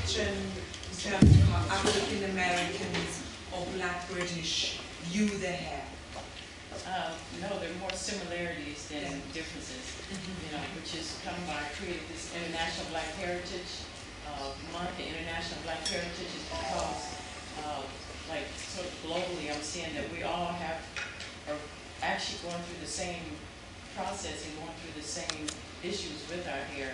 question in terms of how African Americans or Black British view their hair? No, there are more similarities than differences, you know, which is come by creating this International Black Heritage Month. The International Black Heritage is because, like, sort of globally, I'm seeing that we all are actually going through the same process and going through the same issues with our hair,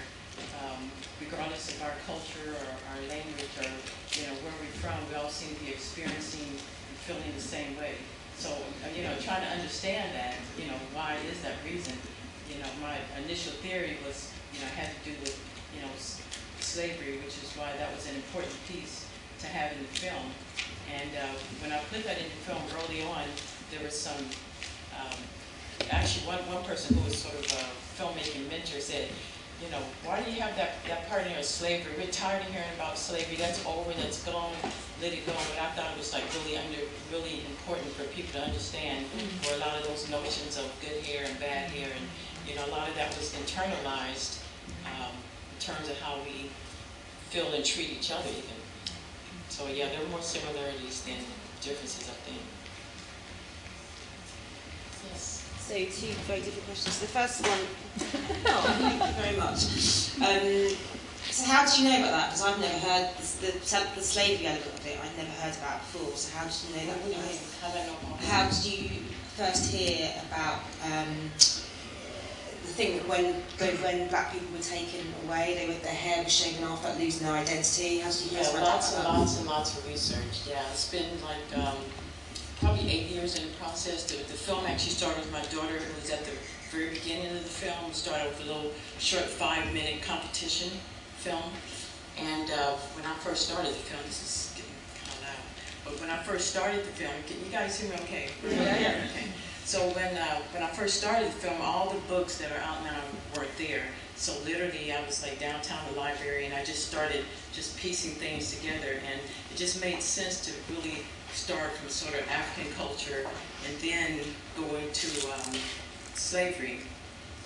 regardless of our culture or our language or, you know, where we're from. We all seem to be experiencing and feeling the same way. So, you know, trying to understand that, you know, why is that reason? You know, my initial theory was, you know, had to do with, you know, slavery, which is why that was an important piece to have in the film. And when I put that in the film early on, there was some, actually one person who was sort of a filmmaking mentor said, you know, why do you have that part in there of slavery? We're tired of hearing about slavery. That's over, that's gone, let it go. But I thought it was like really important for people to understand where a lot of those notions of good hair and bad hair, and you know, a lot of that was internalized in terms of how we feel and treat each other even. So yeah, there are more similarities than differences, I think. Yes. So two very different questions. The first one, thank you very much. So how did you know about that? Because I've never heard the slavery element of it. I'd never heard about it before. So how did you know that? How did you first hear about the thing that when black people were taken away, their hair was shaven off, like losing their identity? How did you first find out about that? Lots and lots of research. Yeah, it's been like probably 8 years in the process. The film actually started with my daughter. It was at the very beginning of the film. We started with a little short 5-minute competition film. And when I first started the film, this is getting kind of loud, but when I first started the film, can you guys hear me okay? Yeah. Okay. So when I first started the film, all the books that are out now weren't there. So literally I was like downtown the library and I just started just piecing things together, and it just made sense to really start from sort of African culture and then go into slavery,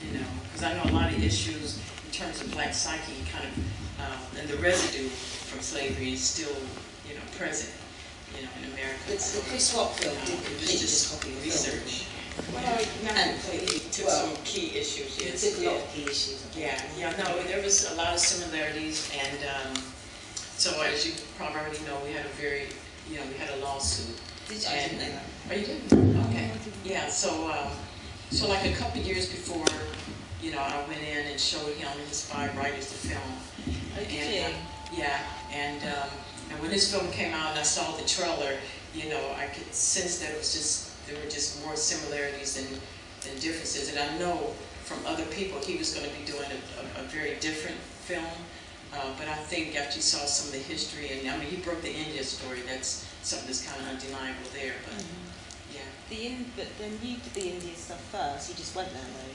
you know, because I know a lot of issues in terms of black psyche kind of, and the residue from slavery is still, you know, present, you know, in America. The Chris Rock film did complete just copy of the research. Well, and it took some key issues. Yes, it took a lot of key issues. Yeah, no, there was a lot of similarities, and so as you probably already know, we had we had a lawsuit. I didn't know that. Oh, you didn't? Okay. Yeah, so like a couple of years before, you know, I went in and showed him and his 5 writers the film. okay. And when this film came out and I saw the trailer, you know, I could sense that there were just more similarities than differences. And I know from other people he was going to be doing a very different film. But I think after you saw some of the history, and I mean, he broke the India story. That's something that's kind of undeniable there. But yeah. But then you did the India stuff first. You just went there though.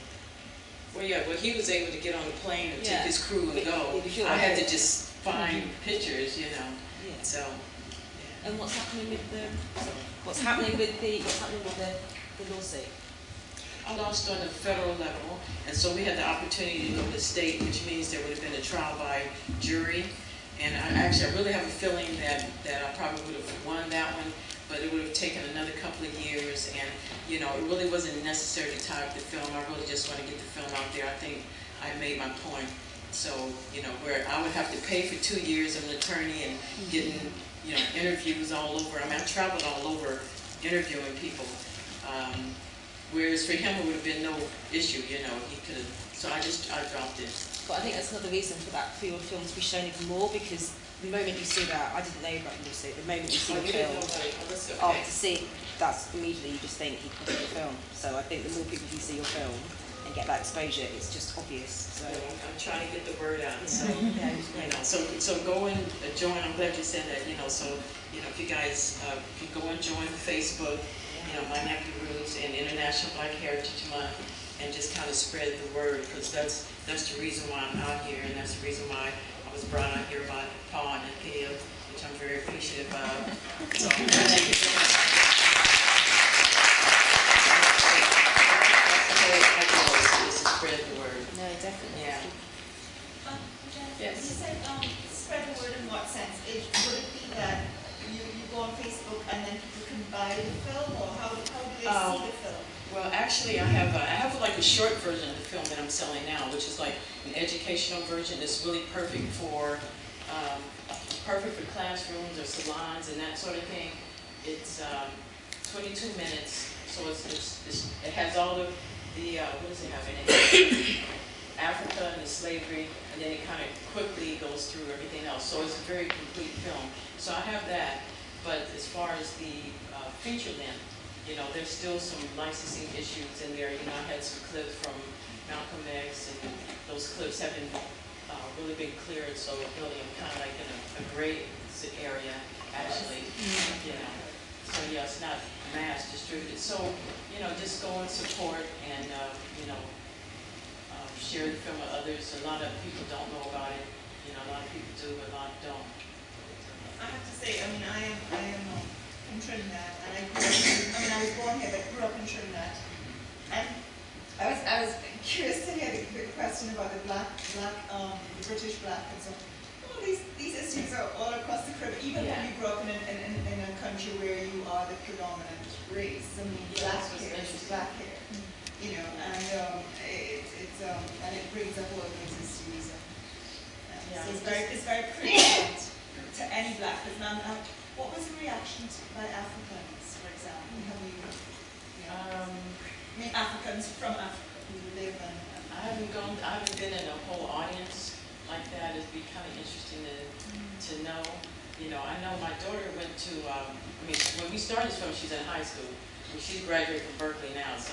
Well, yeah. Well, he was able to get on the plane and take his crew and go. I had to just find pictures, you know. Yeah. So. Yeah. And what's happening with the lawsuit? I lost on the federal level, and so we had the opportunity to go to the state, which means there would have been a trial by jury. And I really have a feeling that I probably would have won that one, but it would have taken another couple of years. And you know, it really wasn't necessary to tie up the film. I really just want to get the film out there. I think I made my point. So you know, where I would have to pay for 2 years of an attorney and getting interviews all over. I mean, I traveled all over interviewing people. Whereas for him, it would have been no issue, you know, he could have, so I dropped it. But I think that's another reason for your film to be shown even more, because the moment you see that, I didn't know about the lawsuit, the moment you see the film, to see, that's immediately you just think he copied the film. So I think the more people you see your film and get that exposure, it's just obvious. So I'm trying to get the word out. So, yeah, so go and join, I'm glad you said that, you know, so, you know, if you guys, if you go and join Facebook, you know, My Nappy Roots and International Black Heritage Month, and just kind of spread the word, because that's the reason why I'm out here, and that's the reason why I was brought out here by Paul and Thea, which I'm very appreciative of. So thank you so much. That's the whole idea, is to spread the word. No, definitely. Yeah. Yes. You said spread the word in what sense? Would it be that you go on Facebook and then people can buy the film, or how do they see the film? Well, actually, I have like a short version of the film that I'm selling now, which is like an educational version that's really perfect for classrooms or salons and that sort of thing. It's 22 minutes, so it has all of the what does it have in it? Africa and the slavery, and then it kind of quickly goes through everything else. So it's a very complete film. So I have that, but as far as the feature length, you know, there's still some licensing issues in there. You know, I had some clips from Malcolm X, and those clips haven't really been cleared, so really I'm kind of like in a gray area, actually, you know. So yeah, it's not mass distributed. So, you know, just go and support and, you know, share the film with others. A lot of people don't know about it. You know, a lot of people do, but a lot don't. I have to say, I mean, I am from Trinidad, and I was born here, but grew up in Trinidad. And I was curious to hear the question about the the British black, and so all these issues are all across the Caribbean. Even when you grew up in a country where you are the predominant race, I mean, black hair is black hair, you know, and it brings up all those issues. So it's very prevalent to any black person. What was the reaction by Africans, for example? Have you know, I mean, Africans from Africa who live in. I haven't been in a whole audience like that. It'd be kind of interesting to know. You know, I know my daughter went to. I mean, when we started this film, she's in high school. Well, she's graduated from Berkeley now. So,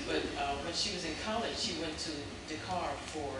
but when she was in college, she went to Dakar for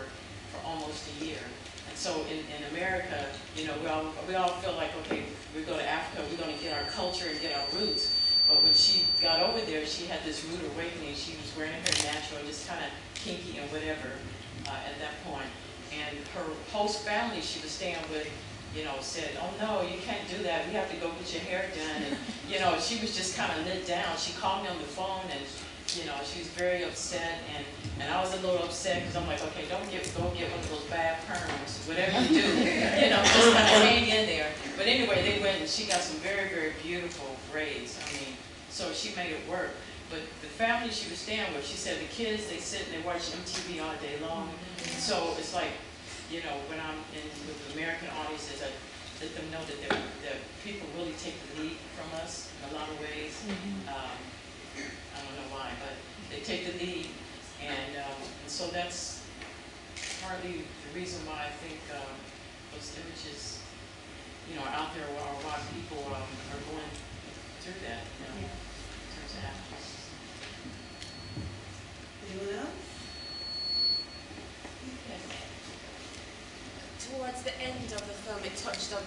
almost a year. And so in America, you know, we all feel like, okay, we go to Africa, we're going to get our culture and get our roots. But when she got over there, she had this rude awakening. She was wearing her natural, just kind of kinky and whatever at that point. And her host family she was staying with, you know, said, oh no, you can't do that. We have to go get your hair done. And, you know, she was just kind of lit down. She called me on the phone and, you know, she was very upset. And I was a little upset because I'm like, okay, go get one of those bad perms, whatever you do, you know, just kind of hang in there. But anyway, they went and she got some very, very beautiful braids. I mean, so she made it work. But the family she was staying with, she said the kids, they sit and they watch MTV all day long. So it's like, you know, when I'm in with American audiences, I let them know that people really take the lead from us in a lot of ways. I don't know why, but they take the lead. And so that's partly the reason why I think those images, you know, are out there, or why people are going through that, you know, in terms of actors. Anyone else? Towards the end of the film, it touched on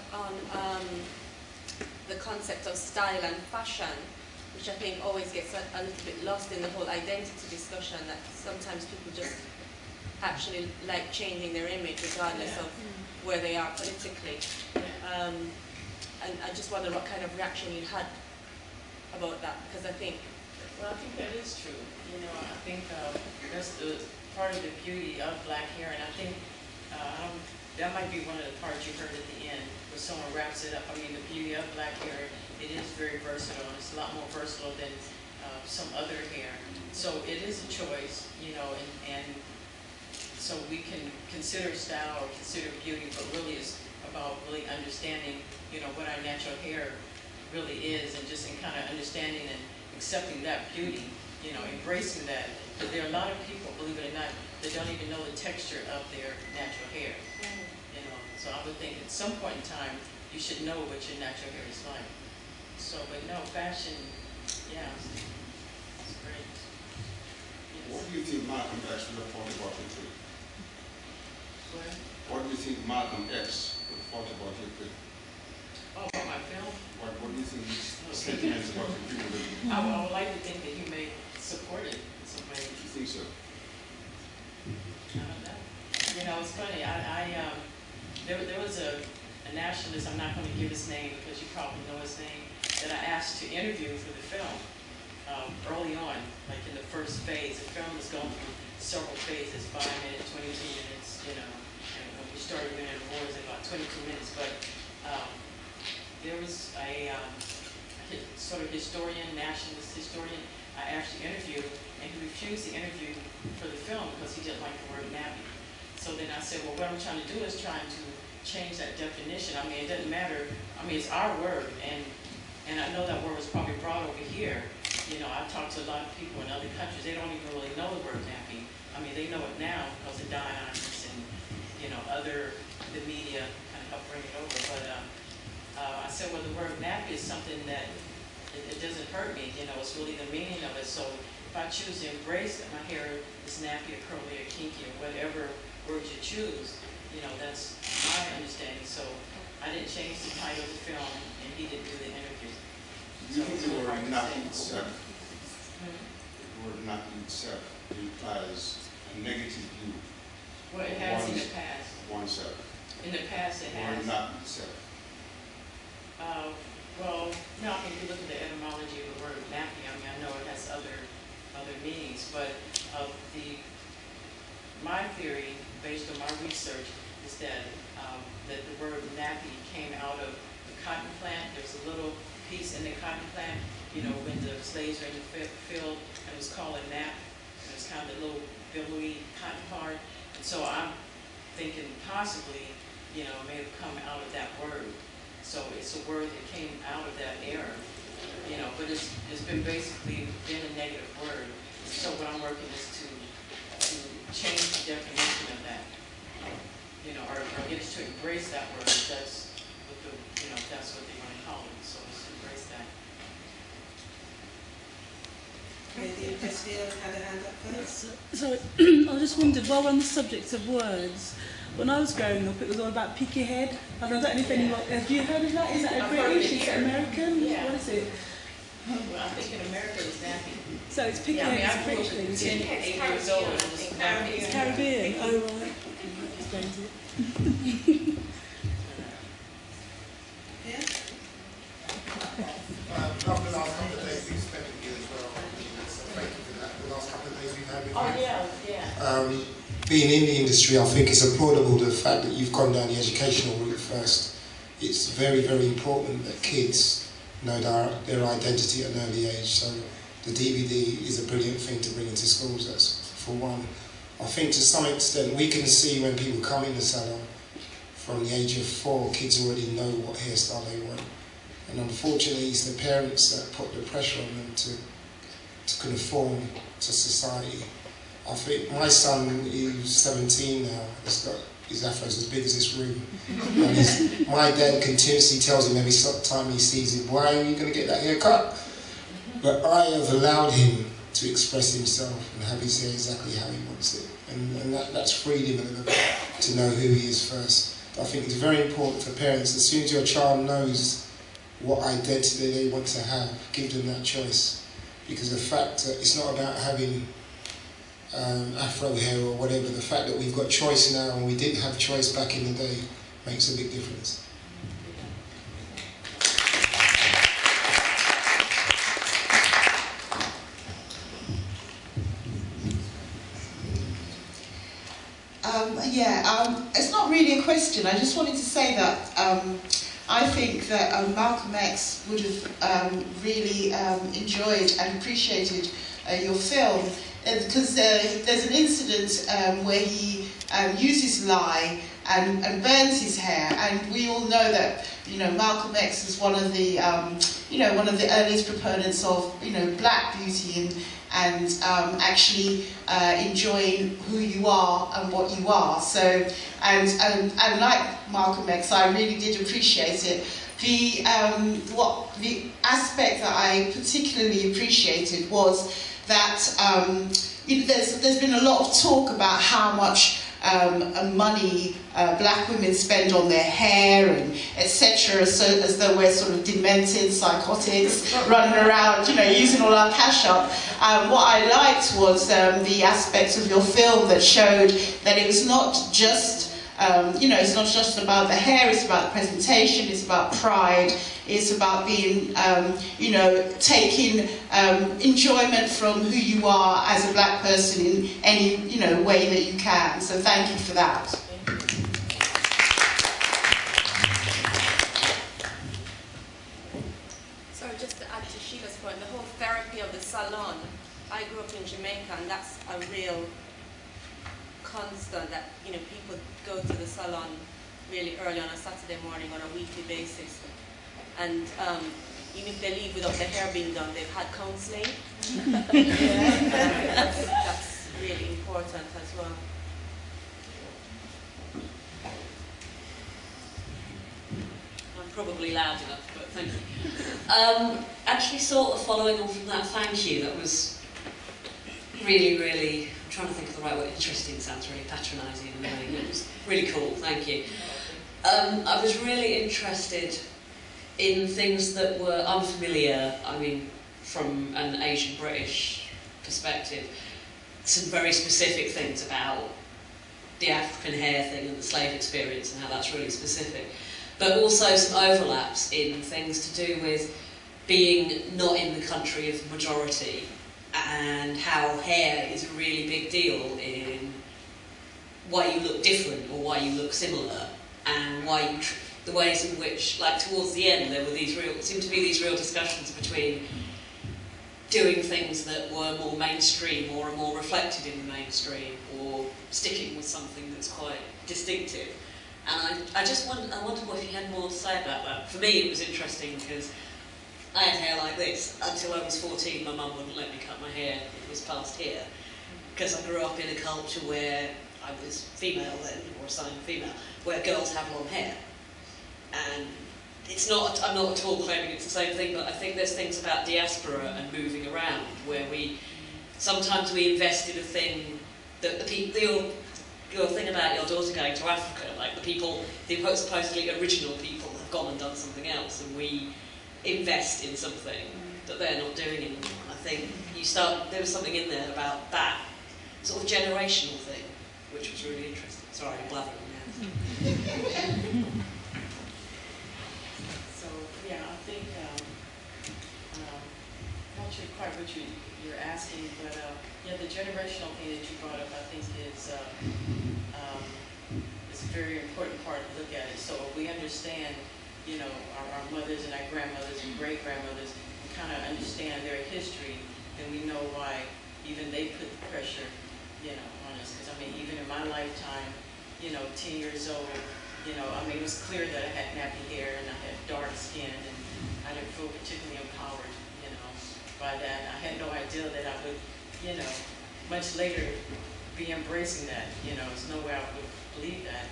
the concept of style and fashion, which I think always gets a little bit lost in the whole identity discussion, that sometimes people just actually like changing their image regardless of where they are politically. And I just wonder what kind of reaction you had about that, because I think... Well, I think that is true. You know, I think that's the part of the beauty of black hair, and I think that might be one of the parts you heard at the end, where someone wraps it up. I mean, the beauty of black hair, it is very versatile. It's a lot more versatile than some other hair. So it is a choice, you know, and so we can consider style or consider beauty, but really it's about really understanding, you know, what our natural hair really is, and just in kind of understanding and accepting that beauty, you know, embracing that. But there are a lot of people, believe it or not, that don't even know the texture of their natural hair. You know, so I would think at some point in time you should know what your natural hair is like. So, but no, fashion, yeah, it's great. Yes. What do you think Malcolm X would have thought about it? What do you think Malcolm X would have thought about it? Oh, about my film? What do you think his sentiments about the people that I would like to think that he may support it in some way. you think so? I don't know. You know, it's funny. There was a nationalist, I'm not going to give his name because you probably know his name, that I asked to interview for the film early on, like in the first phase. The film was going through several phases, 5 minutes, 22 minutes, you know, and we started winning awards in about 22 minutes, but there was a sort of historian, nationalist historian, I actually interviewed, and he refused to interview for the film because he didn't like the word nappy. So then I said, well, what I'm trying to do is trying to change that definition. I mean, it doesn't matter. I mean, it's our word, and I know that word was probably brought over here. You know, I've talked to a lot of people in other countries. They don't even really know the word nappy. I mean, they know it now because of Dion and, you know, the media kind of helped bring it over. But I said, well, the word nappy is something that it doesn't hurt me. You know, it's really the meaning of it. So if I choose to embrace that my hair is nappy or curly or kinky or whatever word you choose, you know, that's my understanding. So I didn't change the title of the film, and he didn't do the interview. You use the word nappy itself. The word nappy itself implies a negative view. Well, it has in the past. Oneself. In the past, it has. The word nappy itself. Well, no, I mean, if you look at the etymology of the word nappy, I mean, I know it has other meanings, but my theory, based on my research, is that that the word nappy came out of the cotton plant. There's a little piece in the cotton plant, you know, when the slaves were in the field, and it was called a nap. And it was kind of the little billowy cotton part. And so I'm thinking possibly, you know, it may have come out of that word. So it's a word that came out of that era, you know, but it's basically been a negative word. So what I'm working is to change the definition of that, you know, or get us to embrace that word. That's what that's what they want to call it. So let's embrace that. Had a hand up first. So I just wondered, while we're on the subject of words, when I was growing up, it was all about pick your head. I don't know if anyone, have you heard of that? Is that a British? Is it American? Yeah. What is it? Well, I think in America it's nappy. So it's pick your head. It's a British thing. It's 8 years old. It's Caribbean. Oh, right. Explains it. Yeah? After the last couple of days we've spent with you as well, so thank you for that. The last couple of days we've had with you. Oh, yeah. Being in the industry, I think it's applaudable the fact that you've gone down the educational route first. It's very, very important that kids know their identity at an early age. So the DVD is a brilliant thing to bring into schools, that's for one. I think to some extent we can see when people come in the salon, from the age of 4, kids already know what hairstyle they want. And unfortunately it's the parents that put the pressure on them to conform to society. I think my son, who's 17 now, has got his afro's as big as this room. And my dad continuously tells him every time he sees him, why are you going to get that haircut? But I have allowed him to express himself and have his hair exactly how he wants it. And that's freed him a little bit to know who he is first. I think it's very important for parents, as soon as your child knows what identity they want to have, give them that choice. Because the fact that it's not about having afro hair or whatever, the fact that we've got choice now and we didn't have choice back in the day makes a big difference. It's not really a question. I just wanted to say that I think that Malcolm X would have really enjoyed and appreciated your film, because there's an incident where he uses lye and burns his hair, and we all know that Malcolm X is one of the one of the earliest proponents of black beauty and actually enjoying who you are and what you are. So and like Malcolm X, I really did appreciate it. The aspect that I particularly appreciated was that there's been a lot of talk about how much money black women spend on their hair and etc. So as though we're sort of demented psychotics running around, using all our cash up. What I liked was the aspects of your film that showed that it was not just it's not just about the hair, it's about the presentation, it's about pride, it's about being, taking enjoyment from who you are as a black person in any, way that you can. So thank you for that. America, and that's a real constant that, you know, people go to the salon really early on a Saturday morning on a weekly basis, and even if they leave without their hair being done, they've had counselling. That's really important as well. I'm probably loud enough, but thank you. Actually, sort of following on from that, thank you. That was really, really, I'm trying to think of the right word. Interesting sounds really patronising and annoying. It was really cool, thank you. I was really interested in things that were unfamiliar, I mean, from an Asian British perspective. Some very specific things about the African hair thing and the slave experience and how that's really specific. But also some overlaps in things to do with being not in the country of the majority and how hair is a really big deal in why you look different or why you look similar, and why you the ways in which, like towards the end, there were seemed to be these real discussions between doing things that were more mainstream or are more reflected in the mainstream, or sticking with something that's quite distinctive. And I wondered if you had more to say about that. For me, it was interesting because I had hair like this until I was 14. My mum wouldn't let me cut my hair. It was past here because I grew up in a culture where I was female then, or assigned female, where girls have long hair. And it's not, I'm not at all claiming it's the same thing, but I think there's things about diaspora and moving around where sometimes we invest in a thing that your thing about your daughter going to Africa, like the supposedly original people have gone and done something else, and we invest in something that they're not doing anymore. And I think there was something in there about that sort of generational thing, which was really interesting. Sorry, I'm blathering now. So, yeah, I think, I'm not sure quite what you're asking, but yeah, the generational thing that you brought up, I think is a very important part to look at it. So if we understand, you know, our mothers and our grandmothers and great-grandmothers, we kind of understand their history, then we know why even they put the pressure, you know, on us. Because, I mean, even in my lifetime, you know, 10 years old, you know, I mean, it was clear that I had nappy hair and I had dark skin, and I didn't feel particularly empowered, you know, by that. I had no idea that I would, you know, much later be embracing that. You know, there's no way I would believe that.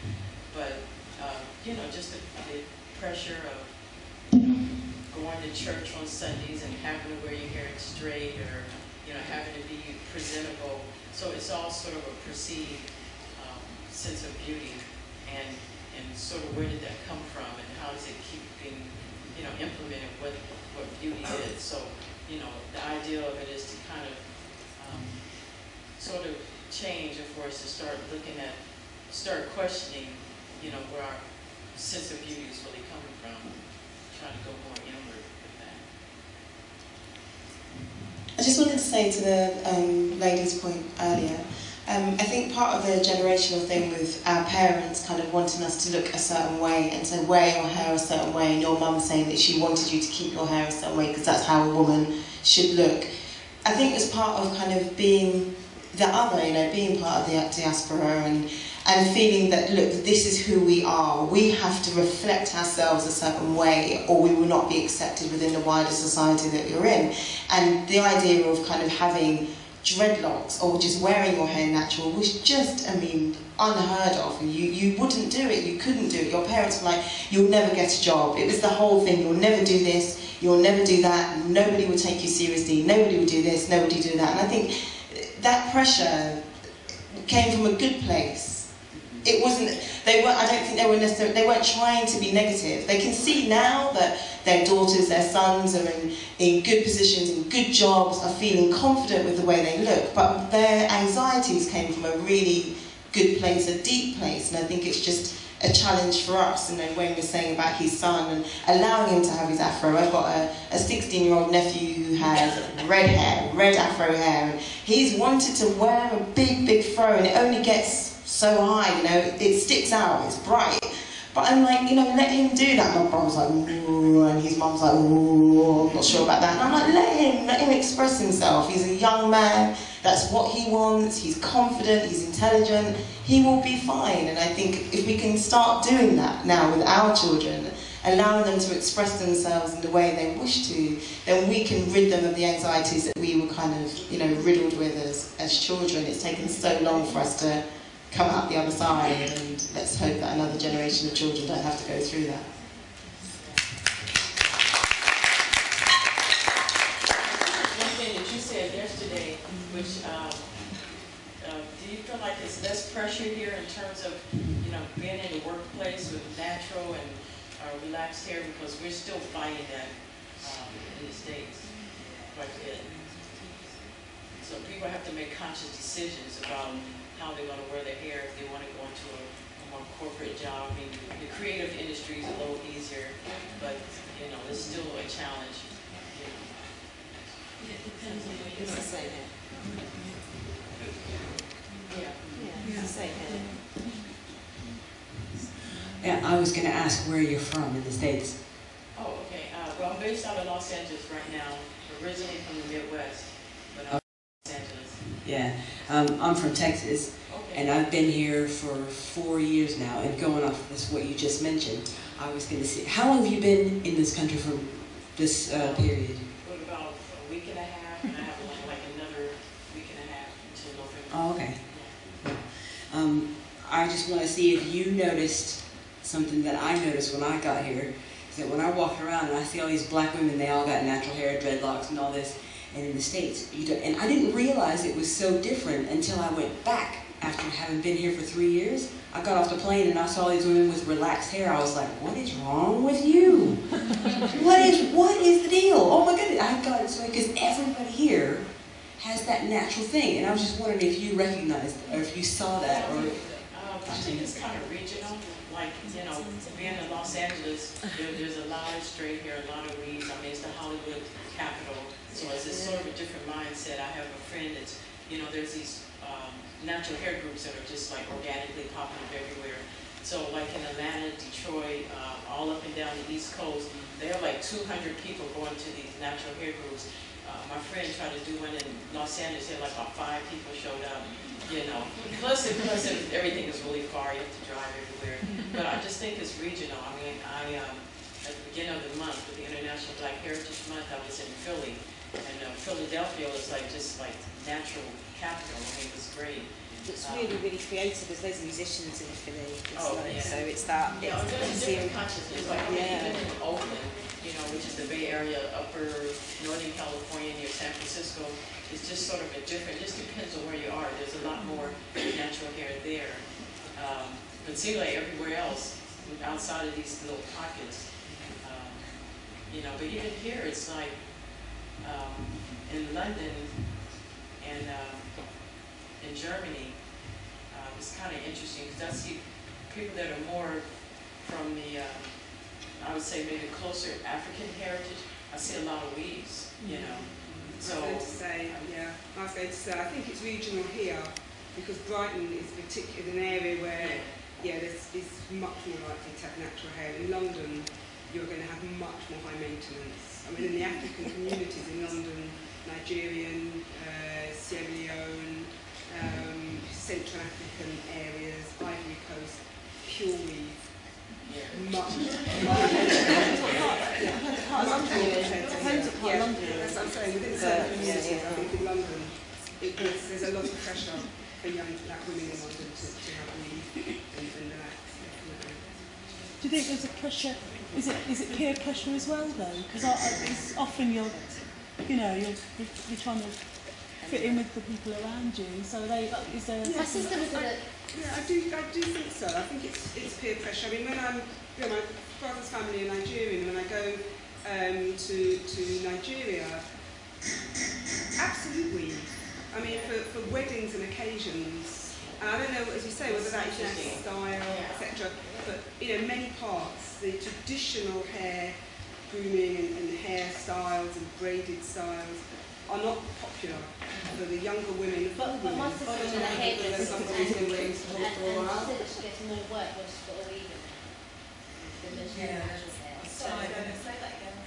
But, you know, just the pressure of, you know, going to church on Sundays and having to wear your hair straight, or, you know, having to be presentable. So it's all sort of a perceived sense of beauty, and sort of where did that come from, and how does it keep being, you know, implemented, what beauty is. So, you know, the idea of it is to kind of sort of change, and for us to start questioning, you know, where our sense of beauty is really coming from, trying to go more inward with that. I just wanted to say to the lady's point earlier, I think part of the generational thing with our parents kind of wanting us to look a certain way, and so wear your hair a certain way, and your mum saying that she wanted you to keep your hair a certain way because that's how a woman should look. I think it's part of kind of being the other, you know, being part of the diaspora, and feeling that, look, this is who we are. We have to reflect ourselves a certain way, or we will not be accepted within the wider society that you're in. And the idea of kind of having dreadlocks or just wearing your hair natural was just, I mean, unheard of. You wouldn't do it, you couldn't do it. Your parents were like, you'll never get a job. It was the whole thing, you'll never do this, you'll never do that, nobody will take you seriously, nobody will do this, nobody do that. And I think that pressure came from a good place. It wasn't, I don't think they weren't trying to be negative. They can see now that their daughters, their sons are in good positions, in good jobs, are feeling confident with the way they look, but their anxieties came from a really good place, a deep place, and I think it's just a challenge for us. And then Wayne was saying about his son and allowing him to have his afro. I've got a 16-year-old nephew who has red hair, red afro hair, and he's wanted to wear a big, big fro, and it only gets so high, you know, it sticks out, it's bright, But I'm like, you know, let him do that. My brother's like, ooh, and his mum's like, ooh, I'm not sure about that. And I'm like, let him express himself. He's a young man, that's what he wants, he's confident, he's intelligent, he will be fine. And I think if we can start doing that now with our children, allowing them to express themselves in the way they wish to, then we can rid them of the anxieties that we were kind of, you know, riddled with as children. It's taken so long for us to come out the other side, and let's hope that another generation of children don't have to go through that. One thing that you said yesterday, which do you feel like it's less pressure here in terms of, you know, being in the workplace with natural and relaxed hair, because we're still fighting that in the States quite a bit. So people have to make conscious decisions about how they're going to wear their hair if they want to go into a more corporate job. I mean, the creative industry is a little easier, but, you know, it's still a challenge. Yeah, it depends on what you say here. Yeah, it's the same here. Yeah, I was going to ask where you're from in the States. Oh, okay. Well, I'm based out of Los Angeles right now, originally from the Midwest, but I'm in Los Angeles. Yeah, I'm from Texas, okay. And I've been here for 4 years now, and going off this, what you just mentioned, I was going to say, how long have you been in this country for this period? What, about a week and a half, and I have like another week and a half until November. Oh, okay. I just want to see if you noticed something that I noticed when I got here, is that when I walk around and I see all these black women, they all got natural hair, dreadlocks and all this, and in the States, you don't, and I didn't realize it was so different until I went back after having been here for 3 years. I got off the plane and I saw these women with relaxed hair. I was like, what is wrong with you? What is the deal? Oh my goodness, I got it so because everybody here has that natural thing, and I was just wondering if you recognized or if you saw that, or I think it's kind of regional. Like, you know, being in Los Angeles, there's a lot of straight hair, a lot of weaves. I mean, it's the Hollywood capital, so it's sort of a different mindset. I have a friend that's, you know, there's these natural hair groups that are just like organically popping up everywhere. So like in Atlanta, Detroit, all up and down the East Coast, there are like 200 people going to these natural hair groups. My friend tried to do one in Los Angeles, there like about 5 people showed up, you know. Plus everything is really far, you have to drive everywhere. But I just think it's regional. I mean, at the beginning of the month, with the International Black Heritage Month, I was in Philly. And Philadelphia was like just like natural capital. I mean, it was great. It's really, really creative. There's loads of musicians in Philly. So it's that. Yeah, it's a different consciousness. Like, I mean, even in Oakland, you know, which is the Bay Area, upper Northern California near San Francisco, it's just sort of a different, just depends on where you are. There's a lot more natural hair there. But it seems like everywhere else, outside of these little pockets, you know, but even here, it's like in London and in Germany, it's kind of interesting because I see people that are more from the, I would say maybe closer African heritage. I see a lot of weaves, you know. So I was going to say, I think it's regional here because Brighton is particularly an area where, it's much more likely to have natural hair. In London, you're going to have much more high maintenance. I mean, in the African communities in London, Nigerian, Sierra Leone, Central African areas, Ivory Coast, pure weave. Much more intense. That's what I'm saying. Within certain communities, I think in London, there's a lot of pressure for young black women in London to have weave and relax. Do you think there's a pressure? Is it peer pressure as well though? Because it's often you're trying to fit in with the people around you. So is there? My sister was I do think so. I think it's peer pressure. I mean, when my brother's family are Nigerian, when I go to Nigeria, absolutely. I mean, for weddings and occasions, and I don't know, as you say, whether that is their style, etc. But many parts, the traditional hair grooming and hairstyles and braided styles are not popular for the younger women. But my sister was a hairdresser and she said that she gets more work when she's got a weave in there. than she has natural hair. Sorry, say that again.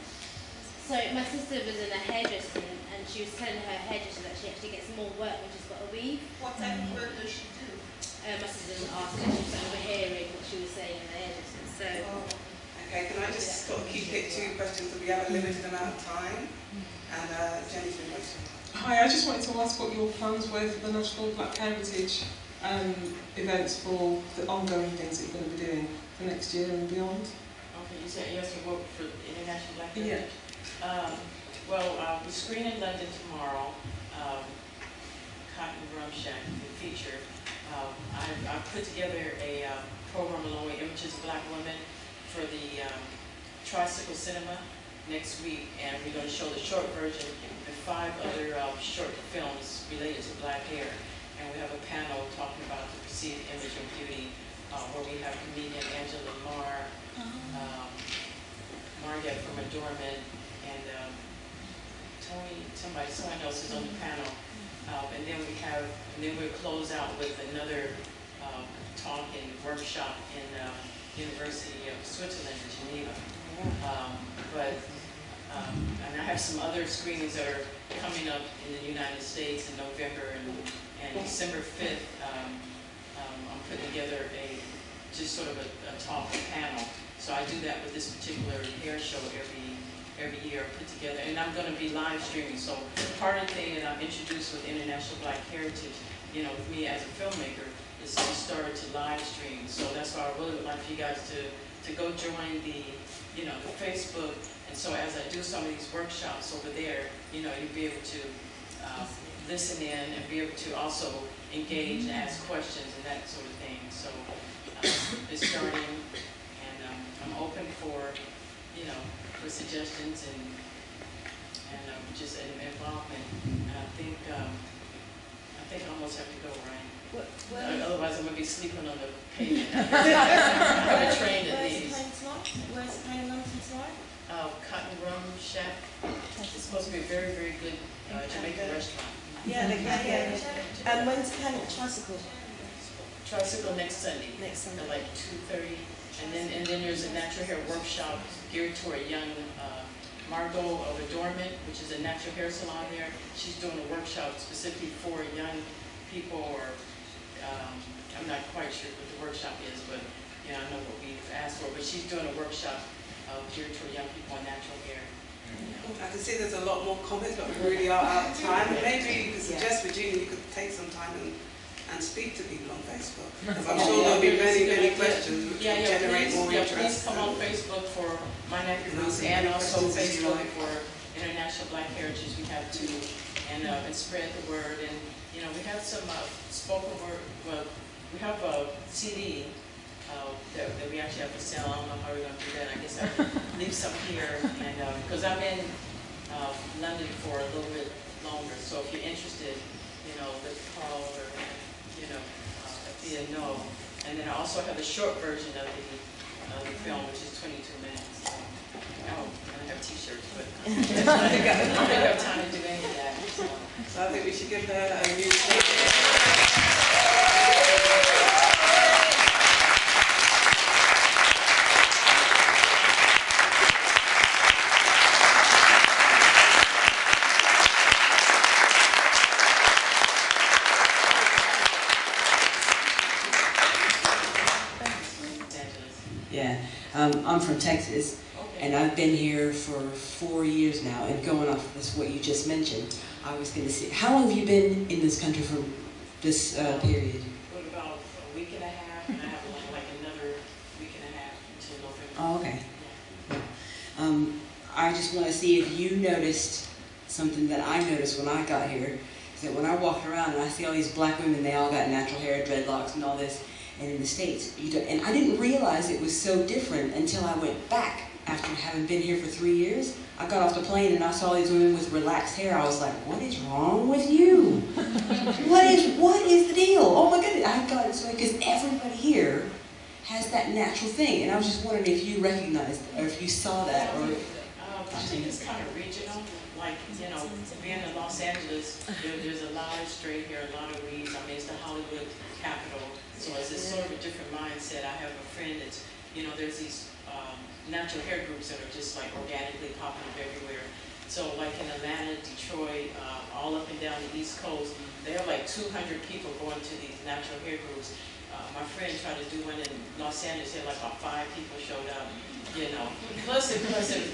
So my sister was in a hairdresser and she was telling her hairdresser that she actually gets more work when she's got a weave. What type of work does she do? My sister didn't ask her, she was overhearing what she was saying in the hairdresser. So. Okay, can I just sort of keep it 2 questions because we have a limited amount of time? And Jenny's been waiting. Hi, I just wanted to ask what your plans were for the National Black Heritage events, for the ongoing things that you're going to be doing for next year and beyond. Okay, you said yes for what, for International Black Heritage? Yeah. Well, we screen in London tomorrow, Cotton Rum Shack, the feature. I put together a program along with Images of Black Women for the Tricycle Cinema next week, and we're going to show the short version and 5 other short films related to black hair. And we have a panel talking about the perceived image of beauty, where we have comedian Angela Marr, Margaret from Adornment, and someone else is on the panel. And then we'll close out with another talk and workshop in University of Switzerland, Geneva. And I have some other screenings that are coming up in the United States in November and December 5th. I'm putting together just sort of a talk panel. So I do that with this particular hair show every year I put together, and I'm going to be live streaming. So part of the thing that I'm introduced with International Black Heritage, with me as a filmmaker, is to start to live stream. So that's why I really would like for you guys to go join the Facebook. And so as I do some of these workshops over there, you'll be able to listen in and be able to also engage and ask questions and that sort of thing. So it's starting, and I'm open for for suggestions and just involvement. And I think I almost have to go, right? Otherwise I'm going to be sleeping on the pavement. I'm trained at least. Where's the plane in London tomorrow? Cotton Rum Shack. It's supposed to be a very, very good Jamaican restaurant. Yeah. And when's the plane tricycle? Tricycle next Sunday. Next Sunday. At like 2:30. And then there's a natural hair workshop geared toward young Margot of Adornment, which is a natural hair salon there. She's doing a workshop specifically for young people, or I'm not quite sure what the workshop is, but I know what we've asked for. But she's doing a workshop geared toward young people in natural hair. I can see there's a lot more comments, but we really are out of time. Maybe you could suggest, Regina, you could take some time and speak to people on Facebook. Because I'm sure there'll be many questions which will generate more interest. Please come on Facebook for My Nappy Roots, and also Facebook for International Black Heritage. We have 2, and spread the word. And we have some spoken word. Well, we have a CD that we actually have to sell. I don't know how we're going to do that. I guess I'll leave some here, and because I'm in London for a little bit longer. So if you're interested, with Carl or no. And then I also have a short version of the film, which is 22 minutes. So, I don't have T-shirts, but I don't have time to do any of that. So I think we should give her a new I'm from Texas, and I've been here for 4 years now, and going off this what you just mentioned, I was going to say, how long have you been in this country for this period? About a week and a half, and I have like another week and a half until November. Oh, okay. I just want to see if you noticed something that I noticed when I got here, is that when I walk around and I see all these black women, they all got natural hair, dreadlocks, and all this. And in the States, and I didn't realize it was so different until I went back after having been here for 3 years. I got off the plane and I saw these women with relaxed hair. I was like, what is wrong with you? What is the deal? Oh my goodness, I got it so because everybody here has that natural thing. And I was just wondering if you recognized or if you saw that. Or I think it's kind of regional. Like, being in Los Angeles, there's a lot of straight hair, a lot of weaves. I mean, it's the Hollywood capital. So it's sort of a different mindset. I have a friend that's, you know, there's these natural hair groups that are just like organically popping up everywhere. So like in Atlanta, Detroit, all up and down the East Coast, there are like 200 people going to these natural hair groups. My friend tried to do one in Los Angeles, there like about 5 people showed up, you know. Plus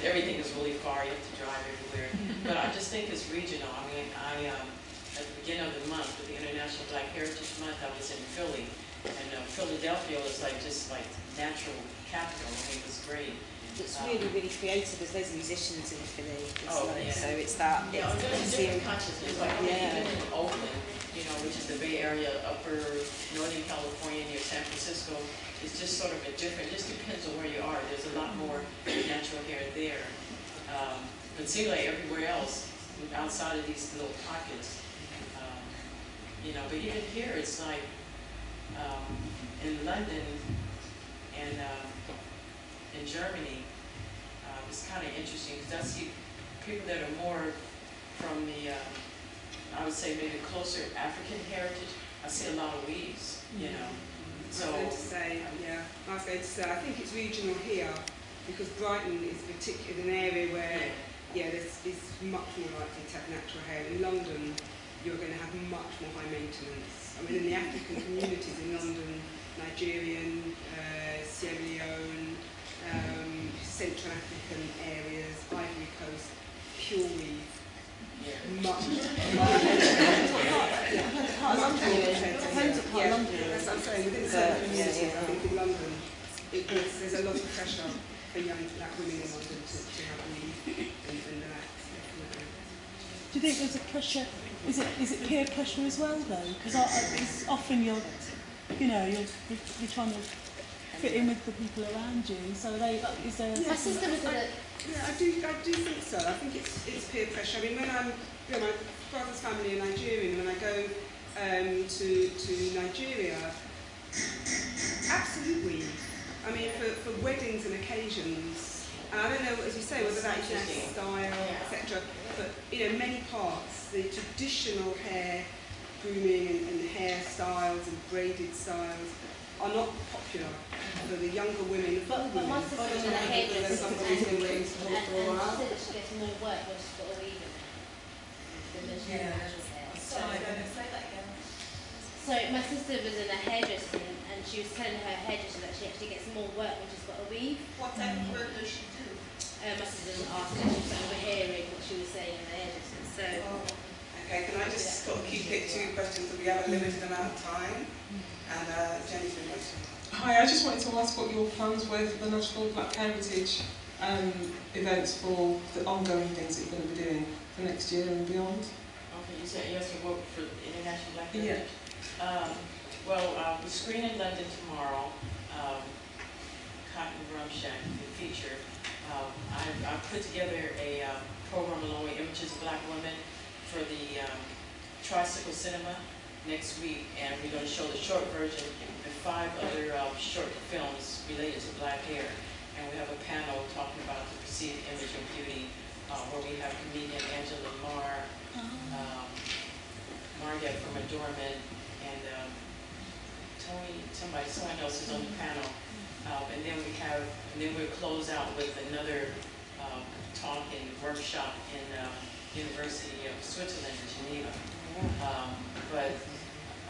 everything is really far, you have to drive everywhere. But I just think it's regional. I mean, at the beginning of the month, with the International Black Heritage Month, I was in Philly. And Philadelphia was like just like natural capital. I mean, it was great. It's really, really creative. There's loads of musicians in Philly. Yeah. So it's that. Yeah, there's a different consciousness. Like even in Oakland, you know, which is the Bay Area, upper Northern California near San Francisco, it's just sort of a different. It just depends on where you are. There's a lot more natural hair there. But it seems like everywhere else, outside of these little pockets, you know. But even here, it's like. In London and in Germany, it's kind of interesting because I see people that are more from the, I would say maybe closer African heritage. I see a lot of weaves, you know. So I was going to say, I think it's regional here because Brighton is particularly an area where, there's much more likely to have natural hair. In London, you're going to have much more high maintenance. I mean, in the African communities in London, Nigerian, Sierra Leone, Central African areas, Ivory Coast, pure weave. Much more. Depends on part of London. That's what I'm saying. Within certain communities, I think in London, there's a lot of pressure for young black women in London to have weave and relax. Do you think there's a pressure? Is it peer pressure as well though? Because it's often you're trying to fit in with the people around you. So is there? My sister was I do think so. I think it's peer pressure. I mean, when my brother's family are Nigerian, when I go to Nigeria, absolutely. I mean, for weddings and occasions, and I don't know, as you say, whether that is their style, etc. But many parts, the traditional hair grooming and hairstyles and braided styles are not popular for the younger women. But my sister was in a hairdresser and she said that she gets more work when she's got a weave in than she has natural hair. So my sister was in a hairdresser and she was telling her hairdresser that she actually gets more work when she's got a weave. What type of work does she do? My sister didn't ask her, she was overhearing what she was saying in the hairdresser. So. Okay, can I just sort of keep it 2 questions because we have a limited amount of time? And Jenny's been waiting. Hi, I just wanted to ask what your plans were for the National Black Heritage events for the ongoing things that you're going to be doing for next year and beyond. Okay, you said yes for the International Black Heritage? Yeah. We're screening in London tomorrow. Cotton Rum Shack, the feature. I put together a program along with Images of Black Women for the Tricycle Cinema next week, and we're going to show the short version and 5 other short films related to black hair. And we have a panel talking about the perceived image of beauty, where we have comedian Angela Marr, Margaret from Adornment, and someone else is on the panel. And then we'll close out with another talk and workshop in University of Switzerland in Geneva.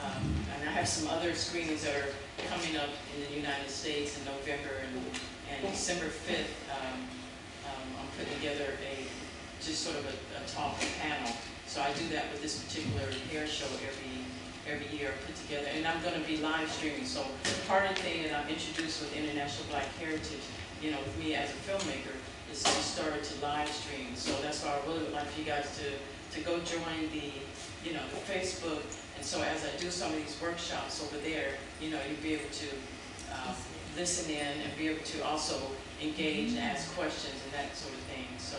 And I have some other screenings that are coming up in the United States in November and December 5th. I'm putting together just sort of a talk panel. So I do that with this particular hair show every year put together, and I'm going to be live streaming. So part of the thing that I've introduced with International Black Heritage, with me as a filmmaker, is to start to live stream. So that's why I really would like for you guys to go join the Facebook. And so as I do some of these workshops over there, you'll be able to listen in and be able to also engage and ask questions and that sort of thing. So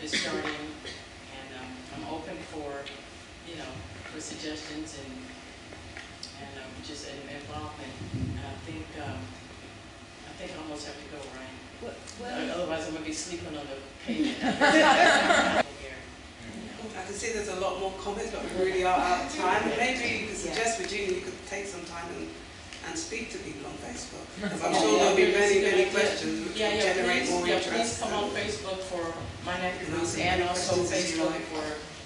it's starting, and I'm open for suggestions and just involvement. And I think I almost have to go, right? Otherwise I'm going to be sleeping on the pavement. I can see there's a lot more comments, but we really are out of time. Maybe you could suggest, Regina, you could take some time and speak to people on Facebook. Because I'm sure there'll be many, many questions which will generate more interest. Please come on Facebook for My Nappy Roots and also Facebook for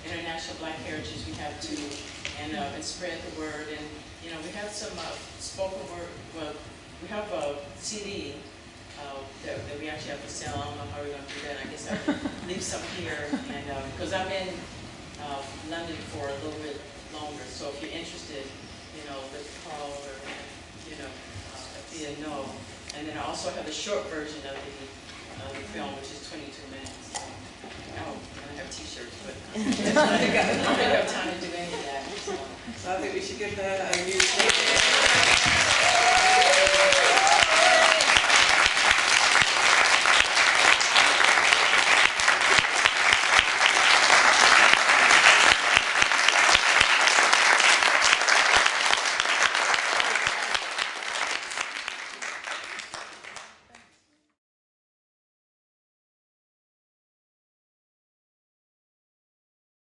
International Black Heritage. We have two, and spread the word. And you know, we have some spoken word. Well, we have a CD that we actually have to sell. I don't know how we're going to do that. I guess I'll leave some here, and because I'm in London for a little bit longer. So if you're interested, you know, let's call or you know, if you know. And then I also have the short version of the film, which is 22 minutes. So, I don't have T-shirts, but I don't have time to do any of that. So I think we should give her a new